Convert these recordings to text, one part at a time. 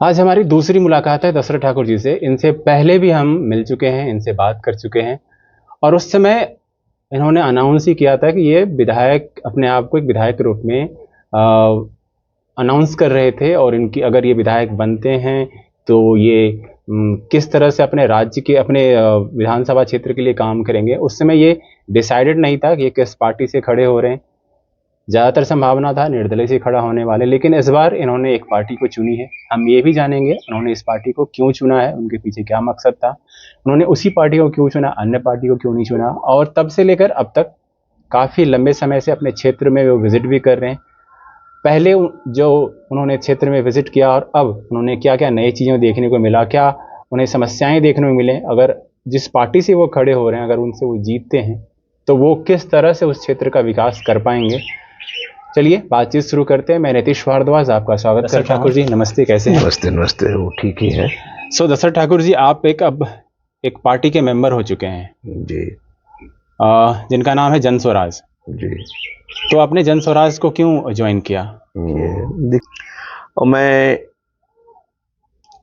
आज हमारी दूसरी मुलाकात है दशरथ ठाकुर जी से। इनसे पहले भी हम मिल चुके हैं, इनसे बात कर चुके हैं और उस समय इन्होंने अनाउंस ही किया था कि ये विधायक, अपने आप को एक विधायक के रूप में अनाउंस कर रहे थे और इनकी अगर ये विधायक बनते हैं तो ये किस तरह से अपने राज्य के, अपने विधानसभा क्षेत्र के लिए काम करेंगे। उस समय ये डिसाइडेड नहीं था कि ये किस पार्टी से खड़े हो रहे हैं। ज़्यादातर संभावना था निर्दलीय से खड़ा होने वाले, लेकिन इस बार इन्होंने एक पार्टी को चुनी है। हम ये भी जानेंगे उन्होंने इस पार्टी को क्यों चुना है, उनके पीछे क्या मकसद था, उन्होंने उसी पार्टी को क्यों चुना, अन्य पार्टी को क्यों नहीं चुना, और तब से लेकर अब तक काफ़ी लंबे समय से अपने क्षेत्र में वो विजिट भी कर रहे हैं। पहले जो उन्होंने क्षेत्र में विजिट किया और अब उन्होंने क्या क्या नई चीज़ें देखने को मिला, क्या उन्हें समस्याएं देखने को मिले, अगर जिस पार्टी से वो खड़े हो रहे हैं अगर उनसे वो जीतते हैं तो वो किस तरह से उस क्षेत्र का विकास कर पाएंगे। चलिए बातचीत शुरू करते हैं। मैं नीतीश भारद्वाज आपका स्वागत करता हूं। ठाकुर जी नमस्ते, कैसे हैं? नमस्ते नमस्ते, वो ठीक ही है। दशरथ ठाकुर जी, आप अब एक पार्टी के मेंबर हो चुके हैं जी, जिनका नाम है जन स्वराज जी। तो आपने जन स्वराज को क्यों ज्वाइन किया? और मैं,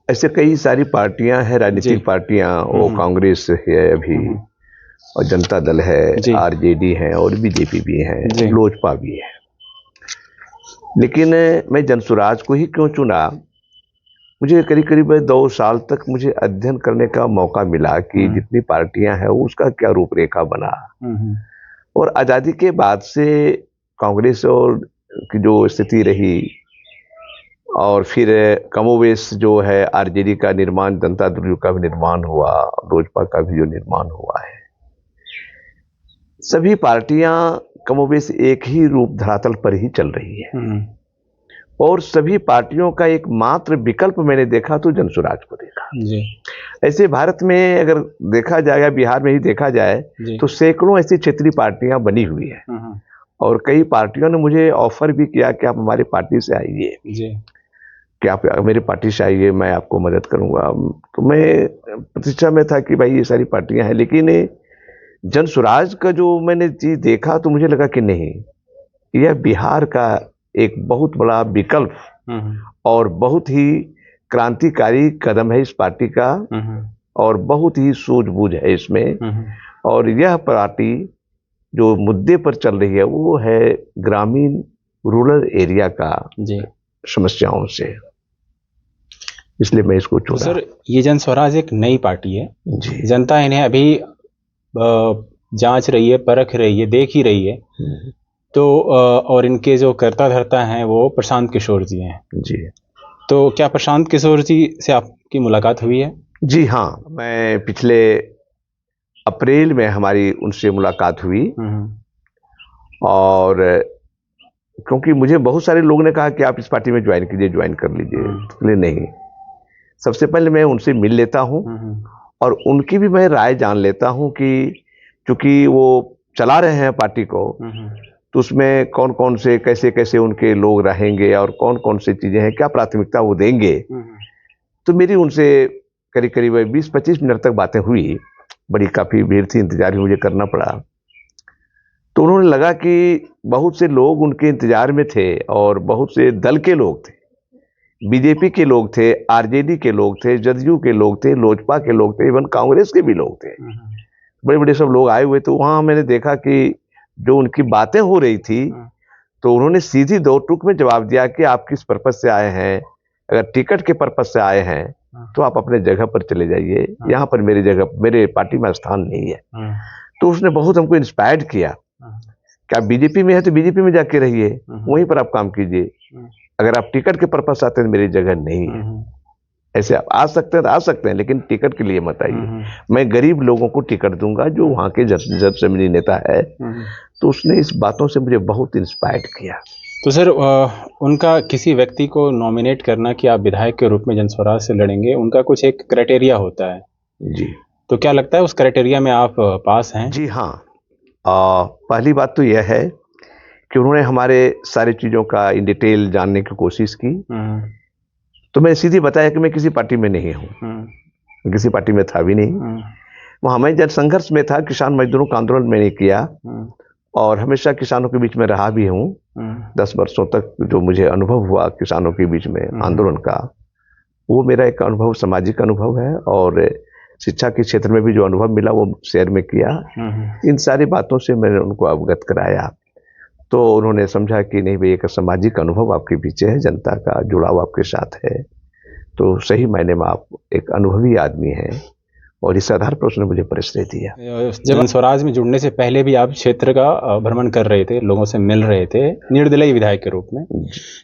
ऐसे कई सारी पार्टियां हैं, राजनीतिक पार्टियां, वो कांग्रेस है अभी, और जनता दल है, आरजेडी है, और बीजेपी भी है, लोजपा भी है। लेकिन मैं जन स्वराज को ही क्यों चुना, मुझे करीब करीब 2 साल तक मुझे अध्ययन करने का मौका मिला कि जितनी पार्टियां हैं उसका क्या रूपरेखा बना। और आज़ादी के बाद से कांग्रेस और की जो स्थिति रही, और फिर कमोवेश जो है आरजेडी का निर्माण, जनता दल का भी निर्माण हुआ, लोजपा का भी जो निर्माण हुआ है, सभी पार्टियां कमोवेश एक ही रूप धरातल पर ही चल रही है। और सभी पार्टियों का एक मात्र विकल्प मैंने देखा तो जन स्वराज को देखा जी। ऐसे भारत में अगर देखा जाए, या बिहार में ही देखा जाए, तो सैकड़ों ऐसी क्षेत्रीय पार्टियां बनी हुई है, और कई पार्टियों ने मुझे ऑफर भी किया कि आप हमारी पार्टी से आइए, कि आप मेरी पार्टी से आइए, मैं आपको मदद करूंगा। तो मैं प्रतीक्षा में था कि भाई ये सारी पार्टियां हैं, लेकिन जन स्वराज का जो मैंने चीज देखा तो मुझे लगा कि नहीं, यह बिहार का एक बहुत बड़ा विकल्प और बहुत ही क्रांतिकारी कदम है इस पार्टी का, और बहुत ही सूझबूझ है इसमें। और यह पार्टी जो मुद्दे पर चल रही है वो है ग्रामीण, रूरल एरिया का समस्याओं से, इसलिए मैं इसको चुना। सर, ये जन स्वराज एक नई पार्टी है जी। जनता इन्हें अभी जांच रही है, परख रही है, देख ही रही है। तो और इनके जो कर्ता धर्ता हैं वो प्रशांत किशोर जी हैं जी। तो क्या प्रशांत किशोर जी से आपकी मुलाकात हुई है? जी हाँ, मैं पिछले अप्रैल में हमारी उनसे मुलाकात हुई, और क्योंकि मुझे बहुत सारे लोगों ने कहा कि आप इस पार्टी में ज्वाइन कीजिए, ज्वाइन कर लीजिए, इसलिए नहीं, सबसे पहले मैं उनसे मिल लेता हूं और उनकी भी मैं राय जान लेता हूं कि चूंकि वो चला रहे हैं पार्टी को, तो उसमें कौन कौन से, कैसे कैसे उनके लोग रहेंगे, और कौन कौन सी चीजें हैं, क्या प्राथमिकता वो देंगे। तो मेरी उनसे करीब करीब 20-25 मिनट तक बातें हुई, बड़ी काफी भीड़ थी, इंतजार भी मुझे करना पड़ा। तो उन्होंने लगा कि बहुत से लोग उनके इंतजार में थे, और बहुत से दल के लोग थे, बीजेपी के लोग थे, आरजेडी के लोग थे, जदयू के लोग थे, लोजपा के लोग थे, इवन कांग्रेस के भी लोग थे, बड़े बड़े सब लोग आए हुए। तो वहां मैंने देखा कि जो उनकी बातें हो रही थी, तो उन्होंने सीधी 2 टूक में जवाब दिया कि आप किस पर्पज से आए हैं, अगर टिकट के पर्पज से आए हैं तो आप अपने जगह पर चले जाइए, यहाँ पर मेरी जगह, मेरे पार्टी में स्थान नहीं है। तो उसने बहुत हमको इंस्पायर्ड किया कि आप बीजेपी में है तो बीजेपी में जाके रहिए, वहीं पर आप काम कीजिए, अगर आप टिकट के पर्पज से आते हैं तो मेरी जगह नहीं है। ऐसे आप आ सकते हैं तो आ सकते हैं, लेकिन टिकट के लिए मत आइए, मैं गरीब लोगों को टिकट दूंगा जो वहाँ के जब जमीनी नेता है। तो उसने इस बातों से मुझे बहुत इंस्पायर्ड किया। तो सर, उनका किसी व्यक्ति को नॉमिनेट करना कि आप विधायक के रूप में जन स्वराज से लड़ेंगे, उनका कुछ एक क्राइटेरिया होता है जी। तो क्या लगता है उस क्राइटेरिया में आप पास हैं? जी हाँ, पहली बात तो यह है कि उन्होंने हमारे सारी चीज़ों का इन डिटेल जानने की कोशिश की। तो मैं सीधी बताया कि मैं किसी पार्टी में नहीं हूँ, किसी पार्टी में था भी नहीं, वहाँ मैं जन संघर्ष में था, किसान मजदूरों का आंदोलन मैंने किया, और हमेशा किसानों के बीच में रहा भी हूँ। 10 वर्षों तक जो मुझे अनुभव हुआ किसानों के बीच में आंदोलन का, वो मेरा एक अनुभव, सामाजिक अनुभव है, और शिक्षा के क्षेत्र में भी जो अनुभव मिला वो शेयर में किया। इन सारी बातों से मैंने उनको अवगत कराया, तो उन्होंने समझा कि नहीं भाई, एक सामाजिक अनुभव आपके पीछे है, जनता का जुड़ाव आपके साथ है, तो सही मायने में आप एक अनुभवी आदमी हैं, और इस आधार पर उसने मुझे परिचय दिया। जन स्वराज में जुड़ने से पहले भी आप क्षेत्र का भ्रमण कर रहे थे, लोगों से मिल रहे थे निर्दलीय विधायक के रूप में,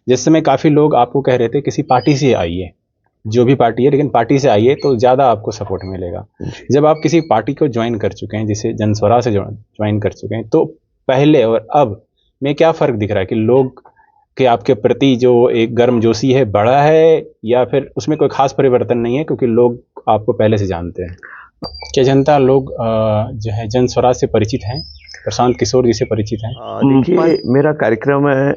जिस समय काफी लोग आपको कह रहे थे किसी पार्टी से आइए, जो भी पार्टी है, लेकिन पार्टी से आइए तो ज्यादा आपको सपोर्ट मिलेगा। जब आप किसी पार्टी को ज्वाइन कर चुके हैं, जिसे जन स्वराज से ज्वाइन कर चुके हैं, तो पहले और अब में क्या फर्क दिख रहा है कि लोग के आपके प्रति जो एक गर्मजोशी है बढ़ा है, या फिर उसमें कोई खास परिवर्तन नहीं है क्योंकि लोग आपको पहले से जानते हैं? क्या जनता लोग जो है जन स्वराज से परिचित हैं, प्रशांत किशोर जी से परिचित हैं? देखिए, मेरा कार्यक्रम है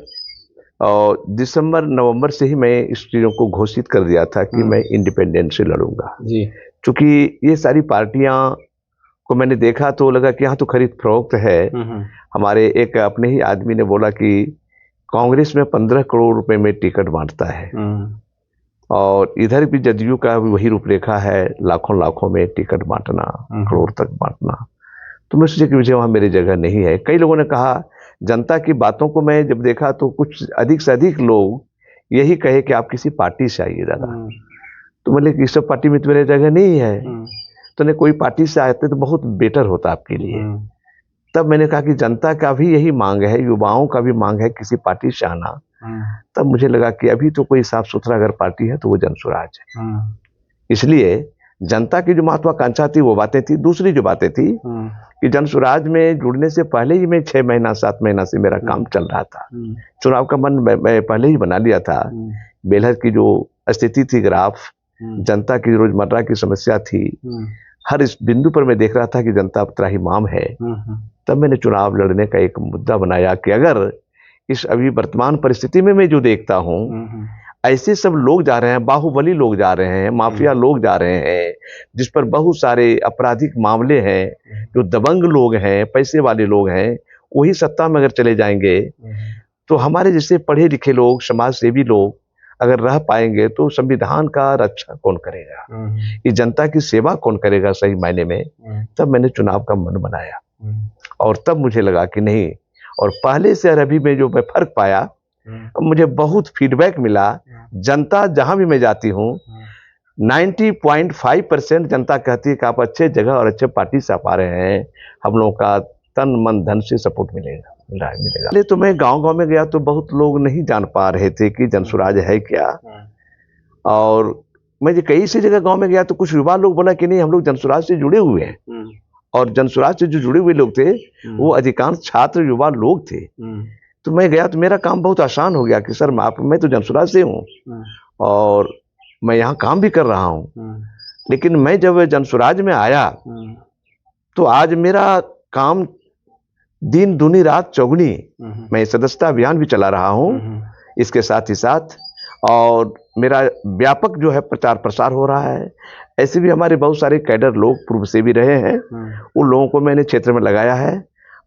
और दिसंबर नवंबर से ही मैं इस चीज़ों को घोषित कर दिया था कि मैं इंडिपेंडेंट से लड़ूंगा जी। क्योंकि ये सारी पार्टियां को मैंने देखा तो लगा कि यहाँ तो खरीद फरोख्त है। हमारे एक अपने ही आदमी ने बोला कि कांग्रेस में 15 करोड़ रुपए में टिकट बांटता है, और इधर भी जदयू का भी वही रूपरेखा है, लाखों लाखों में टिकट बांटना, करोड़ तक बांटना। तो मैं सोचा कि मुझे वहाँ मेरी जगह नहीं है। कई लोगों ने कहा, जनता की बातों को मैं जब देखा तो कुछ अधिक से अधिक लोग यही कहे कि आप किसी पार्टी से आइए दादा। तो बोले कि इस सब पार्टी में तो मेरी जगह नहीं है, तो ने कोई पार्टी से आते तो बहुत बेटर होता आपके लिए। तब मैंने कहा कि जनता का भी यही मांग है, युवाओं का भी मांग है किसी पार्टी से आना। तब मुझे लगा कि अभी तो कोई साफ सुथरा अगर पार्टी है तो वो जन स्वराज है। इसलिए जनता की जो महत्वाकांक्षा थी वो बातें थी। दूसरी जो बातें थी कि जन स्वराज में जुड़ने से पहले ही मैं 6 महीना 7 महीना से मेरा काम चल रहा था। चुनाव का मन मैं पहले ही बना लिया था। बेलहर की जो स्थिति थी, ग्राफ, जनता की रोजमर्रा की समस्या थी, हर इस बिंदु पर मैं देख रहा था कि जनता त्राहिमाम है। तब मैंने चुनाव लड़ने का एक मुद्दा बनाया कि अगर इस अभी वर्तमान परिस्थिति में मैं जो देखता हूं, ऐसे सब लोग जा रहे हैं, बाहुबली लोग जा रहे हैं, माफिया लोग जा रहे हैं, जिस पर बहुत सारे आपराधिक मामले हैं, जो दबंग लोग हैं, पैसे वाले लोग हैं, वही सत्ता में अगर चले जाएंगे तो हमारे जैसे पढ़े लिखे लोग, समाज सेवी लोग अगर रह पाएंगे तो संविधान का रक्षा कौन करेगा, ये जनता की सेवा कौन करेगा सही मायने में। तब मैंने चुनाव का मन बनाया, और तब मुझे लगा कि नहीं, और पहले से और अभी में जो मैं फर्क पाया, मुझे बहुत फीडबैक मिला। जनता जहां भी मैं जाती हूं, 90.5% जनता कहती है कि आप अच्छे जगह और अच्छे पार्टी से आप आ रहे हैं, हम लोगों का तन मन धन से सपोर्ट मिलेगा। पहले तो मैं गांव-गांव में गया तो बहुत लोग नहीं जान पा रहे थे कि जन स्वराज है क्या, और मैं जो कई सी जगह गांव में गया तो कुछ युवा लोग बोला कि नहीं, हम लोग जन स्वराज से जुड़े हुए हैं, और जन स्वराज से जो जुड़े हुए लोग थे वो अधिकांश छात्र युवा लोग थे। तो मैं गया तो मेरा काम बहुत आसान हो गया कि सर मैं तो जन स्वराज से हूँ और मैं यहाँ काम भी कर रहा हूँ, लेकिन मैं जब जन स्वराज में आया तो आज मेरा काम दिन दूनी रात चौगुनी, मैं सदस्यता अभियान भी चला रहा हूँ इसके साथ ही साथ, और मेरा व्यापक जो है प्रचार प्रसार हो रहा है। ऐसे भी हमारे बहुत सारे कैडर लोग पूर्व से भी रहे हैं, उन लोगों को मैंने क्षेत्र में लगाया है,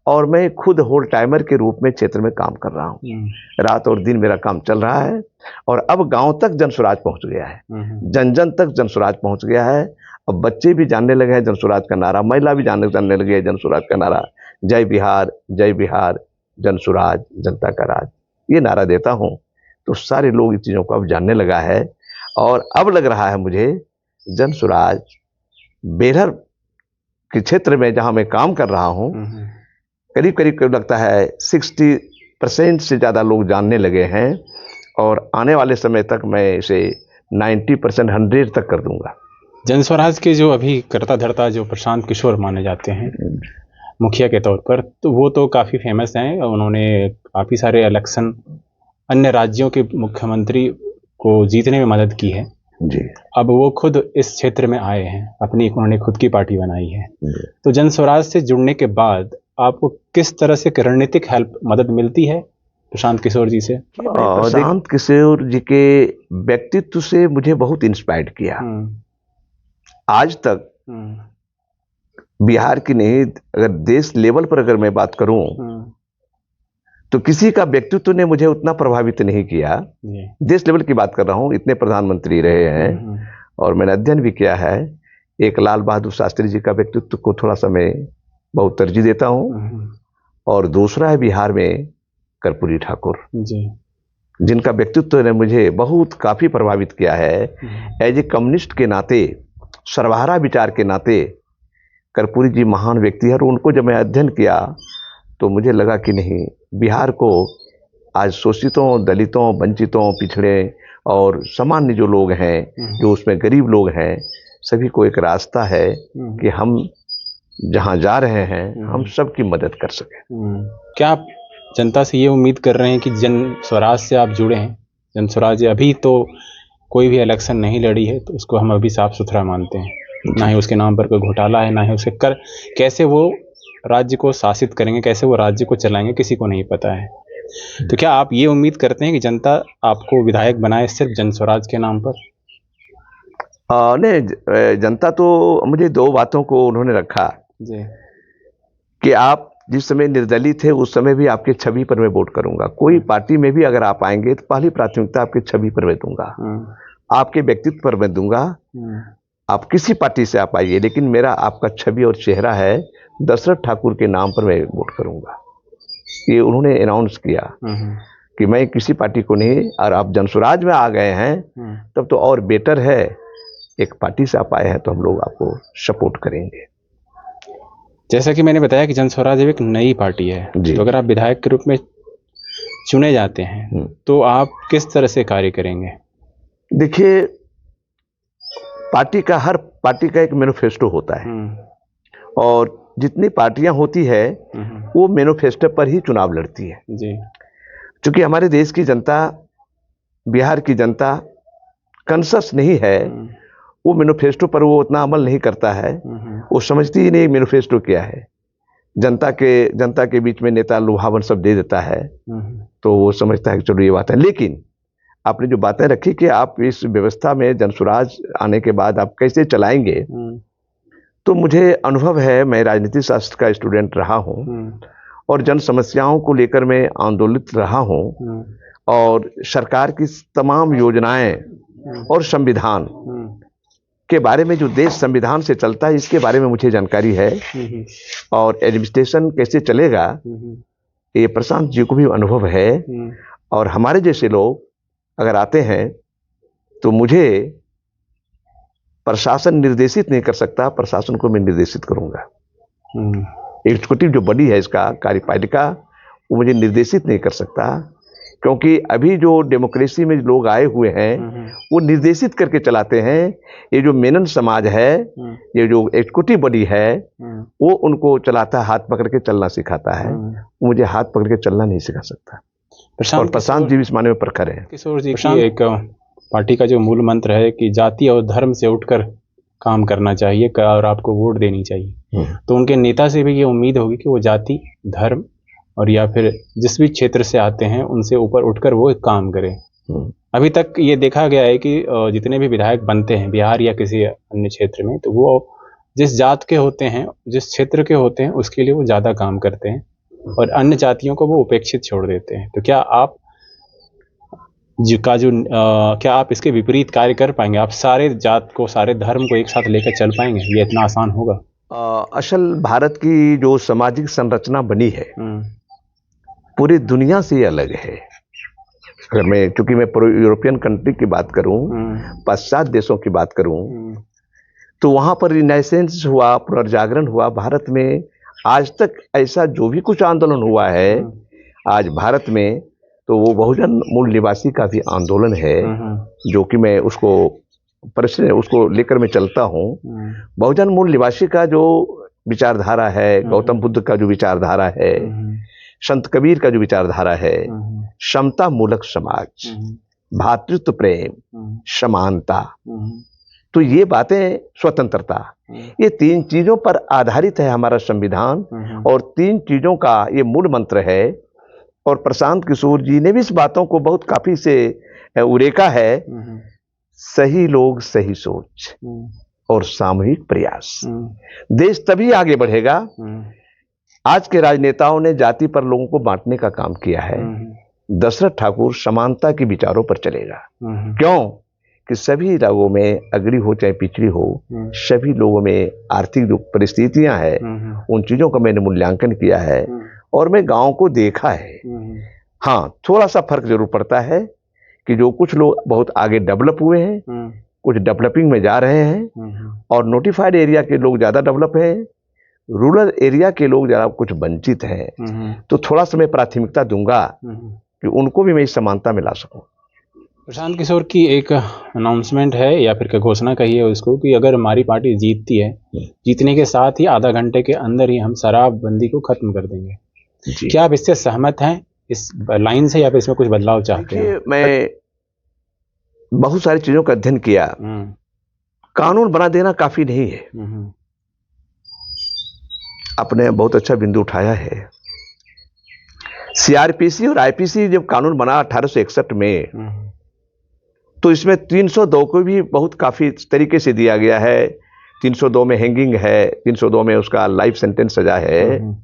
और मैं खुद होल टाइमर के रूप में क्षेत्र में काम कर रहा हूँ। रात और दिन मेरा काम चल रहा है, और अब गांव तक जन स्वराज पहुंच गया है, जन जन तक जन स्वराज पहुंच गया है। अब बच्चे भी जानने लगे हैं जन स्वराज का नारा, महिला भी जानने लगे हैं जन स्वराज का नारा, जय बिहार, जन स्वराज, जनता का राज, ये नारा देता हूँ। तो सारे लोग इस चीज़ों को अब जानने लगा है, और अब लग रहा है मुझे जन स्वराज बेलहर के क्षेत्र में जहाँ मैं काम कर रहा हूँ, करीब करीब लगता है 60% से ज़्यादा लोग जानने लगे हैं, और आने वाले समय तक मैं इसे 90% 100 तक कर दूंगा। जन स्वराज के जो अभी करता धरता जो प्रशांत किशोर माने जाते हैं मुखिया के तौर पर, तो वो तो काफ़ी फेमस हैं, उन्होंने काफ़ी सारे इलेक्शन अन्य राज्यों के मुख्यमंत्री को जीतने में मदद की है जी। अब वो खुद इस क्षेत्र में आए हैं, उन्होंने खुद की पार्टी बनाई है। तो जन स्वराज से जुड़ने के बाद आपको किस तरह से रणनीतिक मदद मिलती है प्रशांत किशोर जी से? प्रशांत किशोर जी के व्यक्तित्व से मुझे बहुत इंस्पायर्ड किया। आज तक बिहार की नहीं, अगर देश लेवल पर अगर मैं बात करूं तो किसी का व्यक्तित्व ने मुझे उतना प्रभावित नहीं किया। देश लेवल की बात कर रहा हूँ, इतने प्रधानमंत्री रहे हैं और मैंने अध्ययन भी किया है। एक लाल बहादुर शास्त्री जी का व्यक्तित्व को थोड़ा सा मैं बहुत तरजीह देता हूँ, और दूसरा है बिहार में कर्पूरी ठाकुर जी, जिनका व्यक्तित्व ने मुझे बहुत काफी प्रभावित किया है। एज ए कम्युनिस्ट के नाते, सर्वहारा विचार के नाते कर्पूरी जी महान व्यक्ति है। और उनको जब मैं अध्ययन किया तो मुझे लगा कि नहीं, बिहार को आज शोषितों, दलितों, वंचितों, पिछड़े और सामान्य जो लोग हैं, जो उसमें गरीब लोग हैं, सभी को एक रास्ता है कि हम जहां जा रहे हैं हम सबकी मदद कर सकें। क्या आप जनता से ये उम्मीद कर रहे हैं कि जन स्वराज से आप जुड़े हैं? जन स्वराज अभी तो कोई भी इलेक्शन नहीं लड़ी है, तो उसको हम अभी साफ सुथरा मानते हैं, ना ही उसके नाम पर कोई घोटाला है, ना ही उसके कर कैसे वो राज्य को शासित करेंगे, कैसे वो राज्य को चलाएंगे, किसी को नहीं पता है। तो क्या आप ये उम्मीद करते हैं कि जनता आपको विधायक बनाए सिर्फ जन स्वराज के नाम पर? नहीं, जनता तो मुझे दो बातों को उन्होंने रखा जी, कि आप जिस समय निर्दलीय थे उस समय भी आपके छवि पर मैं वोट करूंगा। कोई पार्टी में भी अगर आप आएंगे तो पहली प्राथमिकता आपके छवि पर मैं दूंगा, आपके व्यक्तित्व पर मैं दूंगा। आप किसी पार्टी से आप आइए, लेकिन मेरा आपका छवि और चेहरा है, दशरथ ठाकुर के नाम पर मैं वोट करूंगा। ये उन्होंने अनाउंस किया कि मैं किसी पार्टी को नहीं, और आप जनसुराज में आ गए हैं तब तो और बेटर है। एक पार्टी से आप आए हैं तो हम लोग आपको सपोर्ट करेंगे। जैसा कि मैंने बताया कि जन स्वराज एक नई पार्टी है, तो अगर आप विधायक के रूप में चुने जाते हैं तो आप किस तरह से कार्य करेंगे? देखिए, हर पार्टी का एक मैनिफेस्टो होता है, और जितनी पार्टियां होती है वो मैनिफेस्टो पर ही चुनाव लड़ती है जी। क्योंकि हमारे देश की जनता, बिहार की जनता कॉन्शस नहीं है, वो मैनिफेस्टो पर वो उतना अमल नहीं करता है। वो समझती ही नहीं मैनिफेस्टो क्या है। जनता के बीच में नेता लुभावन सब दे देता है, तो वो समझता है कि चलो ये बात है। लेकिन आपने जो बातें रखी कि आप इस व्यवस्था में जनसुराज आने के बाद आप कैसे चलाएंगे, तो मुझे अनुभव है, मैं राजनीति शास्त्र का स्टूडेंट रहा हूँ और जन समस्याओं को लेकर मैं आंदोलित रहा हूँ, और सरकार की तमाम योजनाएं और संविधान के बारे में, जो देश संविधान से चलता है, इसके बारे में मुझे जानकारी है। और एडमिनिस्ट्रेशन कैसे चलेगा, ये प्रशांत जी को भी अनुभव है। और हमारे जैसे लोग अगर आते हैं तो मुझे प्रशासन निर्देशित नहीं कर सकता, प्रशासन को मैं निर्देशित करूंगा। एग्जीक्यूटिव जो बॉडी है इसका, कार्यपालिका, वो मुझे निर्देशित नहीं कर सकता, क्योंकि अभी जो डेमोक्रेसी में लोग आए हुए हैं वो निर्देशित करके चलाते हैं। ये जो मेनन समाज है, ये जो एग्जीक्यूटिव बॉडी है, वो उनको चलाता है, हाथ पकड़ के चलना सिखाता है। वो मुझे हाथ पकड़ के चलना नहीं सिखा सकता। और प्रशांत जी इस माने में प्रखर है। किशोर जी की एक पार्टी का जो मूल मंत्र है कि जाति और धर्म से उठकर काम करना चाहिए और आपको वोट देनी चाहिए, तो उनके नेता से भी ये उम्मीद होगी कि वो जाति, धर्म और या फिर जिस भी क्षेत्र से आते हैं उनसे ऊपर उठकर वो काम करें। अभी तक ये देखा गया है कि जितने भी विधायक बनते हैं बिहार या किसी अन्य क्षेत्र में, तो वो जिस जात के होते हैं, जिस क्षेत्र के होते हैं, उसके लिए वो ज़्यादा काम करते हैं और अन्य जातियों को वो उपेक्षित छोड़ देते हैं। तो क्या आप क्या आप इसके विपरीत कार्य कर पाएंगे? आप सारे जात को, सारे धर्म को एक साथ लेकर चल पाएंगे? ये इतना आसान होगा? असल भारत की जो सामाजिक संरचना बनी है पूरी दुनिया से अलग है। अगर मैं, चूंकि मैं यूरोपियन कंट्री की बात करूं, पाश्चात्य देशों की बात करूं, तो वहां पर रिनाइसेंस हुआ, पुनर्जागरण हुआ। भारत में आज तक ऐसा जो भी कुछ आंदोलन हुआ है आज भारत में, तो वो बहुजन मूल निवासी का भी आंदोलन है, जो कि मैं उसको लेकर मैं चलता हूँ। बहुजन मूल निवासी का जो विचारधारा है, गौतम बुद्ध का जो विचारधारा है, संत कबीर का जो विचारधारा है, समता मूलक समाज, भातृत्व प्रेम, समानता, तो ये बातें, स्वतंत्रता, ये तीन चीजों पर आधारित है हमारा संविधान, और तीन चीजों का ये मूल मंत्र है। और प्रशांत किशोर जी ने भी इस बातों को बहुत काफी से उरेका है। सही लोग, सही सोच और सामूहिक प्रयास, देश तभी आगे बढ़ेगा आज के राजनेताओं ने जाति पर लोगों को बांटने का काम किया है। दशरथ ठाकुर समानता के विचारों पर चलेगा। क्यों कि सभी लोगों में, अगड़ी हो चाहे पिछड़ी हो, सभी लोगों में आर्थिक जो परिस्थितियां हैं उन चीजों का मैंने मूल्यांकन किया है और मैं गांव को देखा है। हाँ, थोड़ा सा फर्क जरूर पड़ता है कि जो कुछ लोग बहुत आगे डेवलप हुए हैं, कुछ डेवलपिंग में जा रहे हैं और नोटिफाइड एरिया के लोग ज्यादा डेवलप हैं, रूरल एरिया के लोग ज्यादा कुछ वंचित हैं। तो थोड़ा सा मैं प्राथमिकता दूंगा कि उनको भी मैं इस समानता में ला सकूं। प्रशांत किशोर की एक अनाउंसमेंट है या फिर क्या घोषणा कही है उसको कि अगर हमारी पार्टी जीतती है, जीतने के साथ ही आधा घंटे के अंदर ही हम शराबबंदी को खत्म कर देंगे। क्या आप इससे सहमत हैं, इस लाइन से, या फिर इसमें कुछ बदलाव चाहते हैं? मैं बहुत सारी चीजों का अध्ययन किया। कानून बना देना काफी नहीं है। आपने बहुत अच्छा बिंदु उठाया है। सीआरपीसी और आईपीसी जब कानून बना 1861 में, तो इसमें 302 को भी बहुत काफी तरीके से दिया गया है। 302 में हैंगिंग है, 302 में उसका लाइफ सेंटेंस सजा है।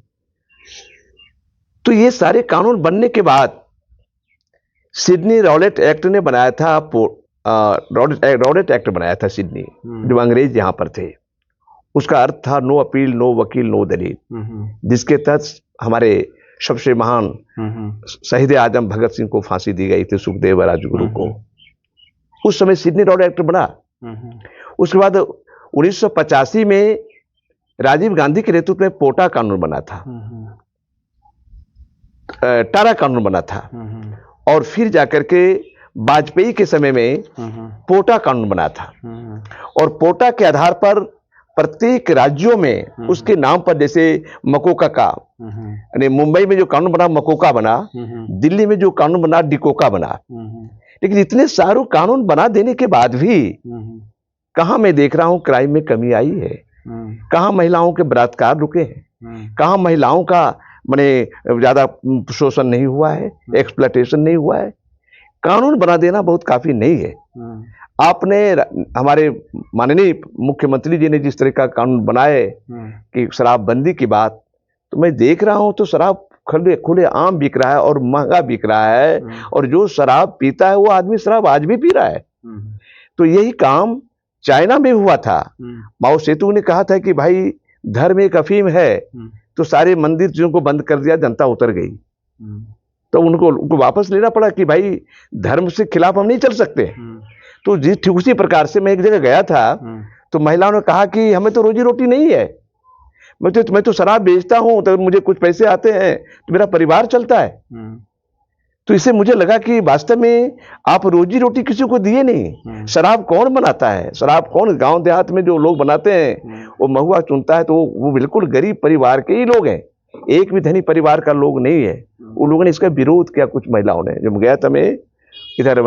तो ये सारे कानून बनने के बाद सिडनी रॉलेट एक्ट ने बनाया था, रॉलेट एक्ट बनाया था सिडनी, जो अंग्रेज यहां पर थे। उसका अर्थ था नो अपील, नो वकील, नो दलील, जिसके तहत हमारे सबसे महान शहीद आजम भगत सिंह को फांसी दी गई थी, सुखदेव राजगुरु को। उस समय सिडनी रॉलेट एक्ट बना। उसके बाद 1985 में राजीव गांधी के नेतृत्व में पोटा कानून बना था, टारा कानून बना था, और फिर जाकर के वाजपेयी के समय में पोटा कानून बना था। और पोटा के आधार पर प्रत्येक राज्यों में उसके नाम पर, जैसे मकोका का, यानी मुंबई में जो कानून बना मकोका बना, दिल्ली में जो कानून बना डिकोका बना। लेकिन इतने सारे कानून बना देने के बाद भी कहां मैं देख रहा हूं क्राइम में कमी आई है? कहां महिलाओं के बलात्कार रुके हैं? कहां महिलाओं का माने ज्यादा शोषण नहीं हुआ है, एक्सप्लॉयटेशन नहीं हुआ है? कानून बना देना बहुत काफी नहीं है। आपने, हमारे माननीय मुख्यमंत्री जी ने जिस तरह का कानून बनाए कि शराबबंदी की बात, तो मैं देख रहा हूं तो शराब खुले आम बिक रहा है और महंगा बिक रहा है, और जो शराब पीता है वो आदमी शराब आज भी पी रहा है। तो यही काम चाइना में हुआ था। माओ सेतु ने कहा था कि भाई धर्म एक अफीम है, तो सारे मंदिर चीजों को बंद कर दिया, जनता उतर गई। तो उनको वापस लेना पड़ा कि भाई धर्म से खिलाफ हम नहीं चल सकते। तो ठीक उसी प्रकार से मैं एक जगह गया था, तो महिलाओं ने कहा कि हमें तो रोजी रोटी नहीं है, मैं तो शराब बेचता हूं, तो मुझे कुछ पैसे आते हैं तो मेरा परिवार चलता है। तो इससे मुझे लगा कि वास्तव में आप रोजी रोटी किसी को दिए नहीं। शराब कौन बनाता है? शराब कौन, गांव देहात में जो लोग बनाते हैं वो महुआ चुनता है, तो वो बिल्कुल गरीब परिवार के ही लोग हैं, एक भी धनी परिवार का लोग नहीं है। उन लोगों ने इसका विरोध किया, कुछ महिलाओं ने। जब गया था मैं इधर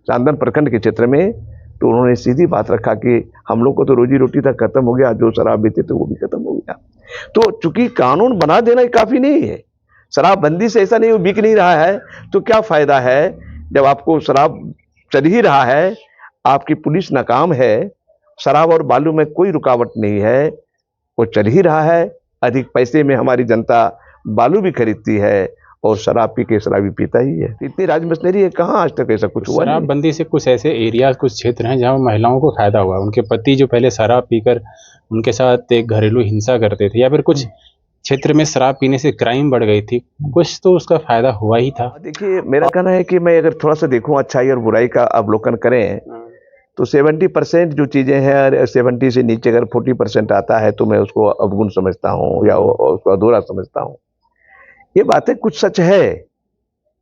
चांदन प्रखंड के क्षेत्र में, तो उन्होंने सीधी बात रखा कि हम लोग को तो रोजी रोटी तक खत्म हो गया, जो शराब पीते थे वो भी खत्म हो गया। तो चूंकि कानून बना देना काफी नहीं है, शराबबंदी से ऐसा नहीं, बिक नहीं रहा है तो क्या फायदा है? जब आपको शराब चल ही रहा है, आपकी पुलिस नाकाम है, शराब और बालू में कोई रुकावट नहीं है, वो चल ही रहा है। अधिक पैसे में हमारी जनता बालू भी खरीदती है और शराब पी के शराबी पीता ही है। इतनी राज मशीनरी है, कहाँ आज तक ऐसा कुछ हुआ? शराबबंदी से कुछ ऐसे एरिया, कुछ क्षेत्र हैं जहाँ महिलाओं को फायदा हुआ। उनके पति जो पहले शराब पीकर उनके साथ एक घरेलू हिंसा करते थे, या फिर कुछ क्षेत्र में शराब पीने से क्राइम बढ़ गई थी, कुछ तो उसका फायदा हुआ ही था। देखिए, मेरा कहना है कि मैं अगर थोड़ा सा देखूं, अच्छाई और बुराई का अवलोकन करें, तो 70% जो चीजें हैं, 70 से नीचे अगर 40% आता है तो मैं उसको अवगुण समझता हूँ या उसको अधूरा समझता हूँ। ये बातें कुछ सच है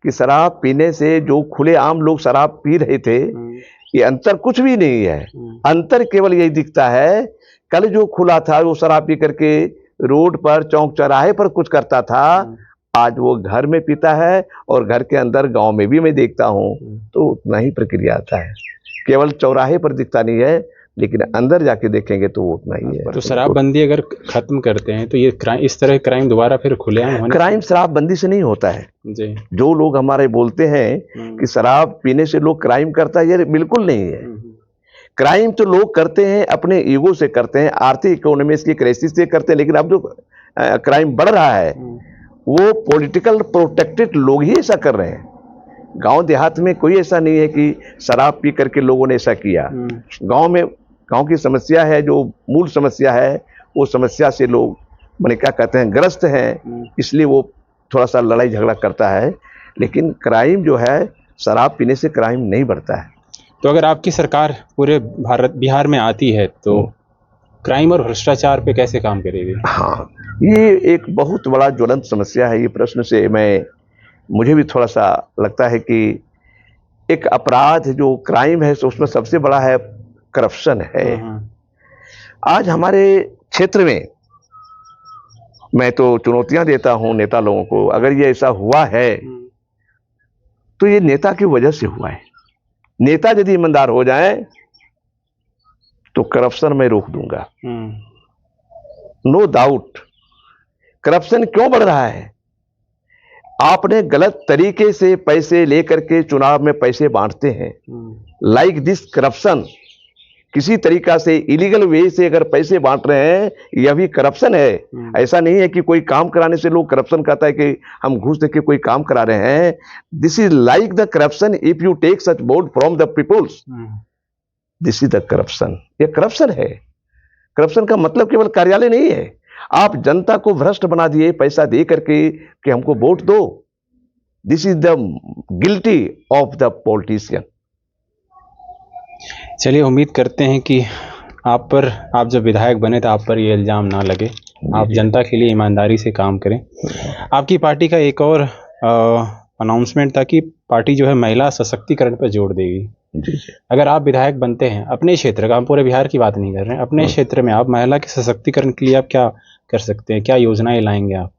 कि शराब पीने से जो खुलेआम लोग शराब पी रहे थे, ये अंतर कुछ भी नहीं है। अंतर केवल यही दिखता है, कल जो खुला था वो शराब पी करके रोड पर, चौक चौराहे पर कुछ करता था, आज वो घर में पीता है, और घर के अंदर गांव में भी मैं देखता हूं तो उतना ही प्रक्रिया आता है। केवल चौराहे पर दिखता नहीं है, लेकिन अंदर जाके देखेंगे तो वो उतना ही है। तो शराबबंदी अगर खत्म करते हैं तो ये इस तरह क्राइम दोबारा फिर खुलेआम होने? क्राइम शराबबंदी से नहीं होता है जी। जो लोग हमारे बोलते हैं कि शराब पीने से लोग क्राइम करता है, ये बिल्कुल नहीं है। क्राइम तो लोग करते हैं अपने ईगो से करते हैं, आर्थिक इकोनॉमी की क्राइसिस से करते हैं। लेकिन अब जो क्राइम बढ़ रहा है, वो पॉलिटिकल प्रोटेक्टेड लोग ही ऐसा कर रहे हैं। गांव देहात में कोई ऐसा नहीं है कि शराब पी करके लोगों ने ऐसा किया। गांव में, गांव की समस्या है, जो मूल समस्या है, वो समस्या से लोग मैंने क्या कहते हैं, ग्रस्त हैं, इसलिए वो थोड़ा सा लड़ाई झगड़ा करता है। लेकिन क्राइम जो है, शराब पीने से क्राइम नहीं बढ़ता है। तो अगर आपकी सरकार पूरे बिहार में आती है तो क्राइम और भ्रष्टाचार पे कैसे काम करेगी? हाँ, ये एक बहुत बड़ा ज्वलंत समस्या है। ये प्रश्न से मुझे भी थोड़ा सा लगता है कि एक अपराध जो क्राइम है, तो उसमें सबसे बड़ा है करप्शन है। आज हमारे क्षेत्र में मैं तो चुनौतियां देता हूं नेता लोगों को, अगर ये ऐसा हुआ है तो ये नेता की वजह से हुआ है। नेता यदि ईमानदार हो जाए तो करप्शन मैं रोक दूंगा, नो डाउट। करप्शन क्यों बढ़ रहा है? आपने गलत तरीके से पैसे लेकर के चुनाव में पैसे बांटते हैं, लाइक दिस करप्शन। किसी तरीका से इलीगल वे से अगर पैसे बांट रहे हैं, यह भी करप्शन है। ऐसा नहीं है कि कोई काम कराने से लोग करप्शन कहता है कि हम घूस देके कोई काम करा रहे हैं। This is like the corruption if you take such vote from the peoples, this is the corruption. ये करप्शन है। करप्शन का मतलब केवल कार्यालय नहीं है। आप जनता को भ्रष्ट बना दिए पैसा दे करके कि हमको वोट दो। This is the guilty of the politician. चलिए, उम्मीद करते हैं कि आप जब विधायक बने तो आप पर ये इल्ज़ाम ना लगे, आप जनता के लिए ईमानदारी से काम करें। आपकी पार्टी का एक और अनाउंसमेंट था कि पार्टी जो है महिला सशक्तिकरण पर जोर देगी। अगर आप विधायक बनते हैं अपने क्षेत्र का, हम पूरे बिहार की बात नहीं कर रहे हैं, अपने क्षेत्र में आप महिला के सशक्तिकरण के लिए आप क्या कर सकते हैं? क्या योजनाएं लाएंगे आप?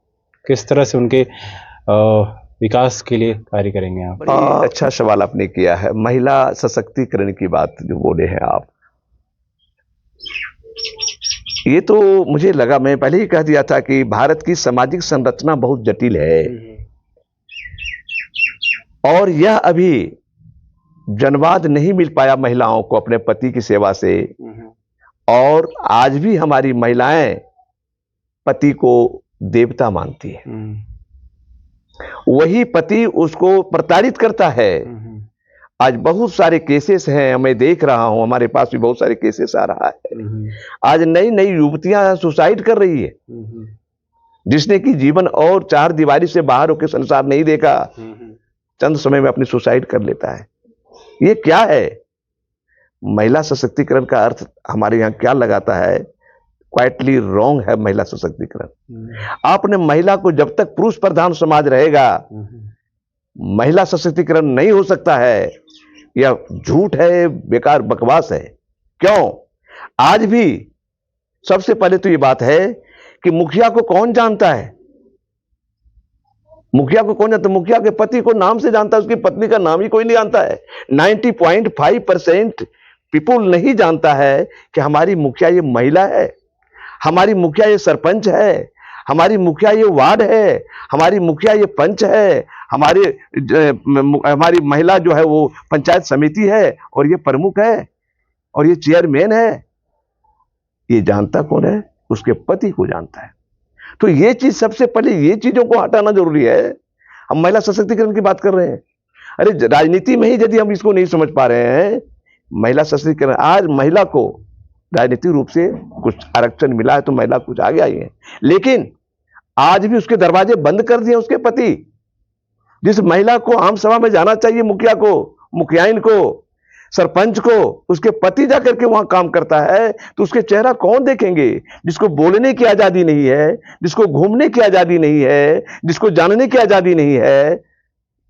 किस तरह से उनके विकास के लिए कार्य करेंगे आप? अच्छा सवाल आपने किया है। महिला सशक्तिकरण की बात जो बोले हैं आप, ये तो मुझे लगा, मैं पहले ही कह दिया था कि भारत की सामाजिक संरचना बहुत जटिल है और यह अभी जनवाद नहीं मिल पाया महिलाओं को अपने पति की सेवा से। और आज भी हमारी महिलाएं पति को देवता मानती है, वही पति उसको प्रताड़ित करता है। आज बहुत सारे केसेस हैं, मैं देख रहा हूं, हमारे पास भी बहुत सारे केसेस आ रहा है। आज नई नई युवतियां सुसाइड कर रही है, जिसने कि जीवन और चार दीवारी से बाहर होकर संसार नहीं देखा, चंद समय में अपनी सुसाइड कर लेता है। ये क्या है? महिला सशक्तिकरण का अर्थ हमारे यहां क्या लगाता है? क्वाइटली रॉन्ग है महिला सशक्तिकरण। आपने महिला को, जब तक पुरुष प्रधान समाज रहेगा, महिला सशक्तिकरण नहीं हो सकता है। यह झूठ है, बेकार बकवास है। क्यों? आज भी सबसे पहले तो यह बात है कि मुखिया को कौन जानता है? मुखिया को कौन जानता है? मुखिया के पति को नाम से जानता है, उसकी पत्नी का नाम ही कोई नहीं जानता है। 90.5% पीपुल नहीं जानता है कि हमारी मुखिया ये महिला है, हमारी मुखिया ये सरपंच है, हमारी मुखिया ये वार्ड है, हमारी मुखिया ये पंच है, हमारी महिला जो है वो पंचायत समिति है, और ये प्रमुख है, और ये चेयरमैन है। ये जानता कौन है? उसके पति को जानता है। तो ये चीज, सबसे पहले ये चीजों को हटाना जरूरी है। हम महिला सशक्तिकरण की बात कर रहे हैं, अरे राजनीति में ही यदि हम इसको नहीं समझ पा रहे हैं, महिला सशक्तिकरण, आज महिला को राजनीतिक रूप से कुछ आरक्षण मिला है तो महिला कुछ आगे आई है, लेकिन आज भी उसके दरवाजे बंद कर दिए उसके पति। जिस महिला को आम सभा में जाना चाहिए, मुखिया को, मुखियाइन को, सरपंच को, उसके पति जाकर के वहां काम करता है, तो उसके चेहरा कौन देखेंगे? जिसको बोलने की आजादी नहीं है, जिसको घूमने की आजादी नहीं है, जिसको जानने की आजादी नहीं है।